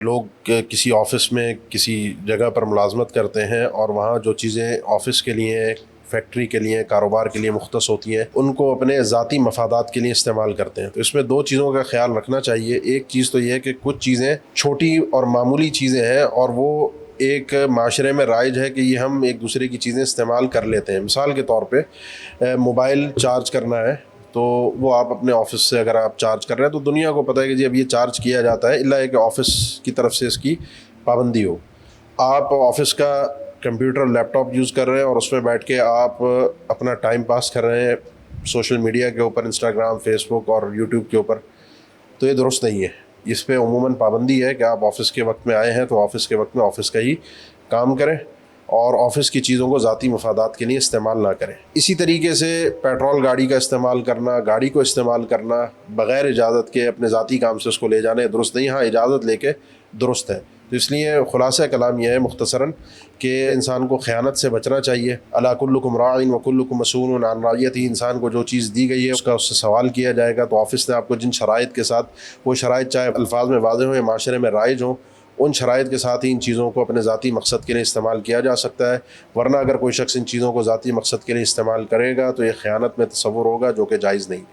لوگ کسی آفس میں کسی جگہ پر ملازمت کرتے ہیں اور وہاں جو چیزیں آفس کے لیے، فیکٹری کے لیے، کاروبار کے لیے مختص ہوتی ہیں ان کو اپنے ذاتی مفادات کے لیے استعمال کرتے ہیں۔ تو اس میں دو چیزوں کا خیال رکھنا چاہیے۔ ایک چیز تو یہ ہے کہ کچھ چیزیں چھوٹی اور معمولی چیزیں ہیں اور وہ ایک معاشرے میں رائج ہے کہ یہ ہم ایک دوسرے کی چیزیں استعمال کر لیتے ہیں۔ مثال کے طور پہ موبائل چارج کرنا ہے تو وہ آپ اپنے آفس سے اگر آپ چارج کر رہے ہیں تو دنیا کو پتہ ہے کہ جی اب یہ چارج کیا جاتا ہے، الا کہ آفس کی طرف سے اس کی پابندی ہو۔ آپ آفس کا کمپیوٹر، لیپ ٹاپ یوز کر رہے ہیں اور اس میں بیٹھ کے آپ اپنا ٹائم پاس کر رہے ہیں سوشل میڈیا کے اوپر، انسٹاگرام، فیس بک اور یوٹیوب کے اوپر، تو یہ درست نہیں ہے۔ اس پہ عموماً پابندی ہے کہ آپ آفس کے وقت میں آئے ہیں تو آفس کے وقت میں آفس کا ہی کام کریں اور آفس کی چیزوں کو ذاتی مفادات کے لیے استعمال نہ کریں۔ اسی طریقے سے پیٹرول گاڑی کا استعمال کرنا، گاڑی کو استعمال کرنا بغیر اجازت کے اپنے ذاتی کام سے اس کو لے جانے درست نہیں، ہاں اجازت لے کے درست ہے۔ تو اس لیے خلاصہ کلام یہ ہے مختصراً کہ انسان کو خیانت سے بچنا چاہیے۔ الا کلکم راع وکلکم مسئول عن رعیتہ، انسان کو جو چیز دی گئی ہے اس کا اس سے سوال کیا جائے گا۔ تو آفس نے آپ کو جن شرائط کے ساتھ، وہ شرائط چاہے الفاظ میں واضح ہوں یا معاشرے میں رائج ہوں، ان شرائط کے ساتھ ہی ان چیزوں کو اپنے ذاتی مقصد کے لیے استعمال کیا جا سکتا ہے، ورنہ اگر کوئی شخص ان چیزوں کو ذاتی مقصد کے لیے استعمال کرے گا تو یہ خیانت میں تصور ہوگا جو کہ جائز نہیں ہے۔